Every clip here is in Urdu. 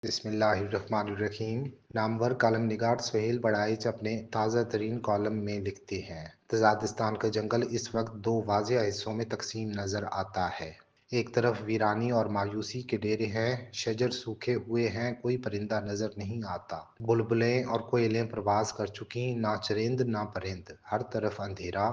بسم اللہ الرحمن الرحیم۔ نامور کالم نگار سہیل بڑائچ اپنے تازہ ترین کالم میں لکھتے ہیں، تزادستان کا جنگل اس وقت دو واضح حصوں میں تقسیم نظر آتا ہے۔ ایک طرف ویرانی اور مایوسی کے ڈیرے ہیں، شجر سوکھے ہوئے ہیں، کوئی پرندہ نظر نہیں آتا، بلبلیں اور کوئلیں پرواز کر چکیں، نہ چرند نہ پرند، ہر طرف اندھیرا،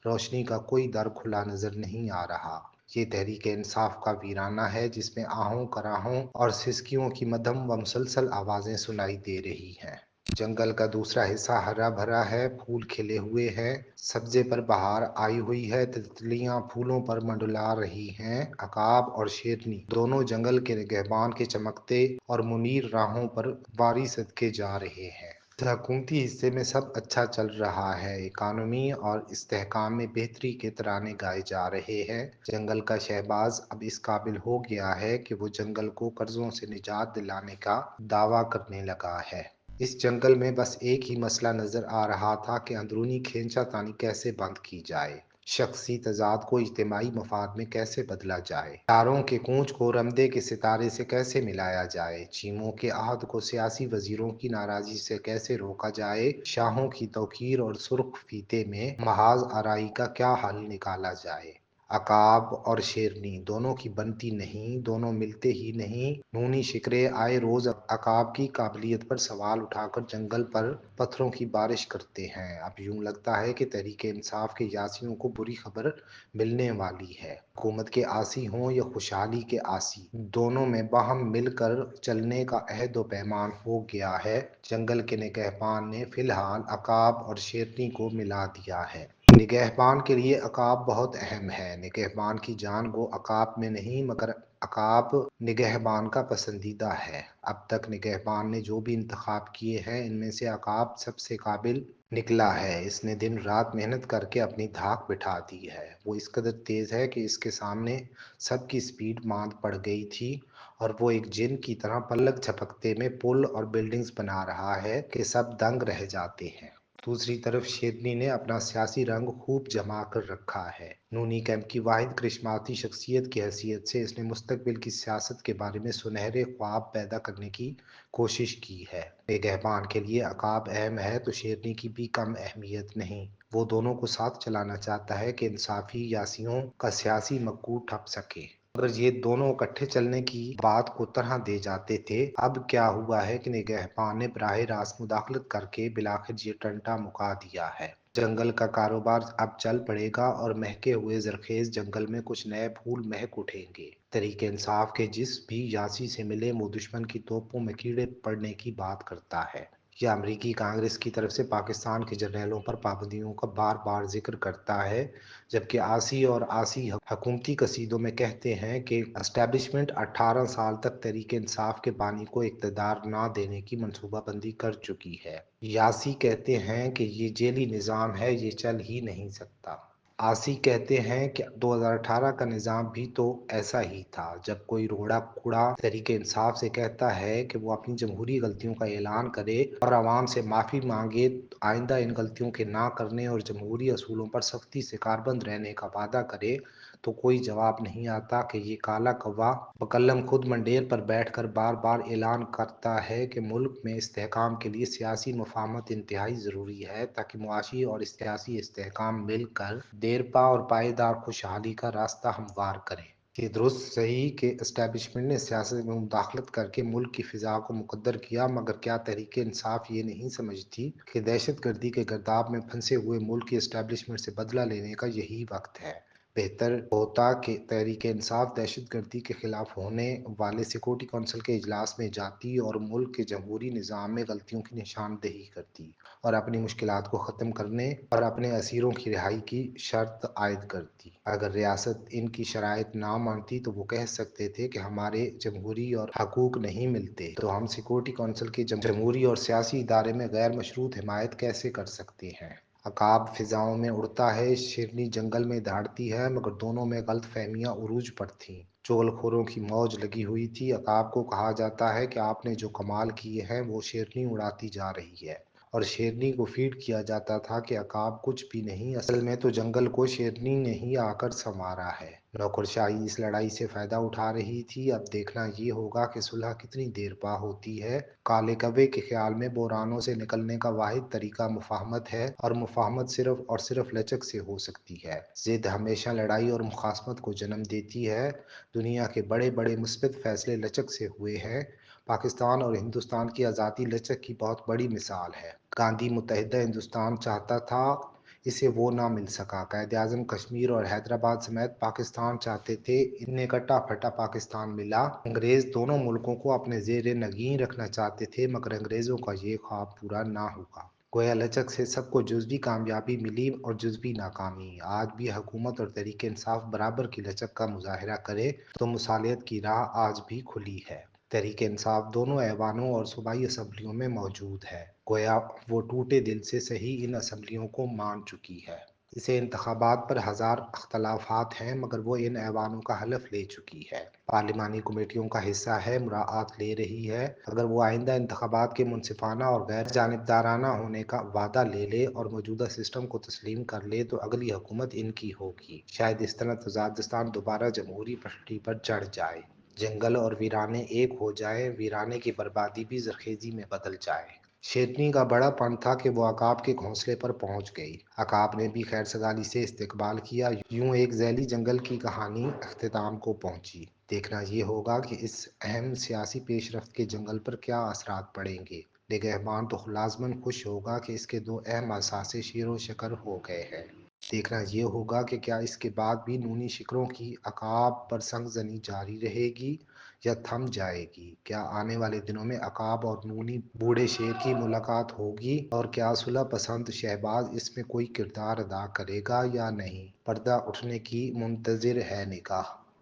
روشنی کا کوئی در کھلا نظر نہیں آ رہا۔ یہ تحریک انصاف کا ویرانہ ہے جس میں آہوں کراہوں اور سسکیوں کی مدھم و مسلسل آوازیں سنائی دے رہی ہیں۔ جنگل کا دوسرا حصہ ہرا بھرا ہے، پھول کھلے ہوئے ہیں، سبزے پر بہار آئی ہوئی ہے، تتلیاں پھولوں پر منڈلا رہی ہیں۔ عقاب اور شیرنی دونوں جنگل کے نگہبان کے چمکتے اور منیر راہوں پر باری صدقے جا رہے ہیں۔ حکومتی حصے میں سب اچھا چل رہا ہے، اکانومی اور استحکام میں بہتری کے ترانے گائے جا رہے ہیں۔ جنگل کا شہباز اب اس قابل ہو گیا ہے کہ وہ جنگل کو قرضوں سے نجات دلانے کا دعویٰ کرنے لگا ہے۔ اس جنگل میں بس ایک ہی مسئلہ نظر آ رہا تھا کہ اندرونی کھینچا تانی کیسے بند کی جائے، شخصی تضاد کو اجتماعی مفاد میں کیسے بدلا جائے، تاروں کے کونچ کو رمدے کے ستارے سے کیسے ملایا جائے، چیموں کے عہد کو سیاسی وزیروں کی ناراضی سے کیسے روکا جائے، شاہوں کی توقیر اور سرخ فیتے میں محاذ آرائی کا کیا حل نکالا جائے۔ عقاب اور شیرنی دونوں کی بنتی نہیں، دونوں ملتے ہی نہیں۔ نونی شکرے آئے روز عقاب کی قابلیت پر سوال اٹھا کر جنگل پر پتھروں کی بارش کرتے ہیں۔ اب یوں لگتا ہے کہ تحریک انصاف کے یاسیوں کو بری خبر ملنے والی ہے۔ حکومت کے عاصی ہوں یا خوشحالی کے عاصی، دونوں میں باہم مل کر چلنے کا عہد و پیمان ہو گیا ہے۔ جنگل کے نگہبان نے فی الحال عقاب اور شیرنی کو ملا دیا ہے۔ نگہبان کے لیے عقاب بہت اہم ہے۔ نگہبان کی جان گو عقاب میں نہیں مگر عقاب نگہبان کا پسندیدہ ہے۔ اب تک نگہبان نے جو بھی انتخاب کیے ہیں ان میں سے عقاب سب سے قابل نکلا ہے۔ اس نے دن رات محنت کر کے اپنی دھاک بٹھا دی ہے۔ وہ اس قدر تیز ہے کہ اس کے سامنے سب کی سپیڈ ماند پڑ گئی تھی اور وہ ایک جن کی طرح پلک جھپکتے میں پل اور بلڈنگز بنا رہا ہے کہ سب دنگ رہ جاتے ہیں۔ دوسری طرف شیرنی نے اپنا سیاسی رنگ خوب جما کر رکھا ہے۔ نونی کیمپ کی واحد کرشماتی شخصیت کی حیثیت سے اس نے مستقبل کی سیاست کے بارے میں سنہرے خواب پیدا کرنے کی کوشش کی ہے۔ نگہبان کے لیے عقاب اہم ہے تو شیرنی کی بھی کم اہمیت نہیں۔ وہ دونوں کو ساتھ چلانا چاہتا ہے کہ انصافی یاسیوں کا سیاسی مکوڑ ٹھپ سکے۔ اگر یہ دونوں اکٹھے چلنے کی بات کو طرح دے جاتے تھے، اب کیا ہوا ہے کہ نگہبان نے براہ راست مداخلت کر کے بالآخر یہ ٹنٹا مکا دیا ہے۔ جنگل کا کاروبار اب چل پڑے گا اور مہکے ہوئے زرخیز جنگل میں کچھ نئے پھول مہک اٹھیں گے۔ تحریک انصاف کے جس بھی یاسی سے ملے وہ دشمن کی توپوں میں کیڑے پڑنے کی بات کرتا ہے یا امریکی کانگریس کی طرف سے پاکستان کے جرنیلوں پر پابندیوں کا بار بار ذکر کرتا ہے، جبکہ آسی اور آسی حکومتی قصیدوں میں کہتے ہیں کہ اسٹیبلشمنٹ 18 سال تک تحریک انصاف کے بانی کو اقتدار نہ دینے کی منصوبہ بندی کر چکی ہے۔ یاسی کہتے ہیں کہ یہ جیلی نظام ہے، یہ چل ہی نہیں سکتا۔ آسی کہتے ہیں کہ 2018 کا نظام بھی تو ایسا ہی تھا۔ جب کوئی روڑا کوڑا تحریک انصاف سے کہتا ہے کہ وہ اپنی جمہوری غلطیوں کا اعلان کرے اور عوام سے معافی مانگے، آئندہ ان غلطیوں کے نہ کرنے اور جمہوری اصولوں پر سختی سے کاربند رہنے کا وعدہ کرے، تو کوئی جواب نہیں آتا کہ یہ کالا کوا بقلم خود منڈیر پر بیٹھ کر بار بار اعلان کرتا ہے کہ ملک میں استحکام کے لیے سیاسی مفاہمت انتہائی ضروری ہے تاکہ معاشی اور سیاسی استحکام مل کر دیرپا اور پائیدار خوشحالی کا راستہ ہموار کریں۔ یہ درست صحیح کہ اسٹیبلشمنٹ نے سیاست میں مداخلت کر کے ملک کی فضا کو مقدر کیا، مگر کیا تحریک انصاف یہ نہیں سمجھتی کہ دہشت گردی کے گرداب میں پھنسے ہوئے ملک کی اسٹیبلشمنٹ سے بدلہ لینے کا یہی وقت ہے؟ بہتر ہوتا کہ تحریک انصاف دہشت گردی کے خلاف ہونے والے سیکورٹی کونسل کے اجلاس میں جاتی اور ملک کے جمہوری نظام میں غلطیوں کی نشاندہی کرتی اور اپنی مشکلات کو ختم کرنے اور اپنے اسیروں کی رہائی کی شرط عائد کرتی۔ اگر ریاست ان کی شرائط نہ مانتی تو وہ کہہ سکتے تھے کہ ہمارے جمہوری اور حقوق نہیں ملتے، تو ہم سیکورٹی کونسل کے جمہوری اور سیاسی ادارے میں غیر مشروط حمایت کیسے کر سکتے ہیں؟ عقاب فضاؤں میں اڑتا ہے، شیرنی جنگل میں دھاڑتی ہے، مگر دونوں میں غلط فہمیاں عروج پر تھیں۔ چغل خوروں کی موج لگی ہوئی تھی۔ عقاب کو کہا جاتا ہے کہ آپ نے جو کمال کیے ہیں وہ شیرنی اڑاتی جا رہی ہے اور شیرنی کو فیڈ کیا جاتا تھا کہ عقاب کچھ بھی نہیں، اصل میں تو جنگل کو شیرنی نے ہی آ کر سنوارا ہے۔ نوکرشاہی اس لڑائی سے فائدہ اٹھا رہی تھی۔ اب دیکھنا یہ ہوگا کہ صلح کتنی دیر پا ہوتی ہے۔ کالے کبے کے خیال میں بحرانوں سے نکلنے کا واحد طریقہ مفاہمت ہے، اور مفاہمت صرف اور صرف لچک سے ہو سکتی ہے۔ ضد ہمیشہ لڑائی اور مخاصمت کو جنم دیتی ہے۔ دنیا کے بڑے بڑے مثبت فیصلے لچک سے ہوئے ہیں۔ پاکستان اور ہندوستان کی آزادی لچک کی بہت بڑی مثال ہے۔ گاندھی متحدہ ہندوستان چاہتا تھا، اسے وہ نہ مل سکا۔ قائد اعظم کشمیر اور حیدرآباد سمیت پاکستان چاہتے تھے، انہیں کٹا پھٹا پاکستان ملا۔ انگریز دونوں ملکوں کو اپنے زیر نگین رکھنا چاہتے تھے، مگر انگریزوں کا یہ خواب پورا نہ ہوا۔ گویا لچک سے سب کو جزوی کامیابی ملی اور جزوی ناکامی۔ آج بھی حکومت اور تحریک انصاف برابر کی لچک کا مظاہرہ کرے تو مصالحت کی راہ آج بھی کھلی ہے۔ تحریک انصاف دونوں ایوانوں اور صوبائی اسمبلیوں میں موجود ہے۔ گویا وہ ٹوٹے دل سے صحیح ان اسمبلیوں کو مان چکی ہے۔ اسے انتخابات پر ہزار اختلافات ہیں، مگر وہ ان ایوانوں کا حلف لے چکی ہے، پارلیمانی کمیٹیوں کا حصہ ہے، مراعات لے رہی ہے۔ اگر وہ آئندہ انتخابات کے منصفانہ اور غیر جانبدارانہ ہونے کا وعدہ لے لے اور موجودہ سسٹم کو تسلیم کر لے تو اگلی حکومت ان کی ہوگی۔ شاید اس طرح تزادستان دوبارہ جمہوری پٹری پر چڑھ جائے، جنگل اور ویرانے ایک ہو جائیں، ویرانے کی بربادی بھی زرخیزی میں بدل جائے۔ شیرنی کا بڑا پن تھا کہ وہ عقاب کے گھونسلے پر پہنچ گئی۔ عقاب نے بھی خیر سگالی سے استقبال کیا۔ یوں ایک ذیلی جنگل کی کہانی اختتام کو پہنچی۔ دیکھنا یہ ہوگا کہ اس اہم سیاسی پیش رفت کے جنگل پر کیا اثرات پڑیں گے۔ نگہبان تو لازماً خوش ہوگا کہ اس کے دو اہم اثاثے شیر و شکر ہو گئے ہیں۔ دیکھنا یہ ہوگا کہ کیا اس کے بعد بھی نونی شکروں کی عقاب پر سنگ زنی جاری رہے گی یا تھم جائے گی۔ کیا آنے والے دنوں میں عقاب اور نونی بوڑھے شیر کی ملاقات ہوگی، اور کیا صلح پسند شہباز اس میں کوئی کردار ادا کرے گا یا نہیں؟ پردہ اٹھنے کی منتظر ہے نگاہ۔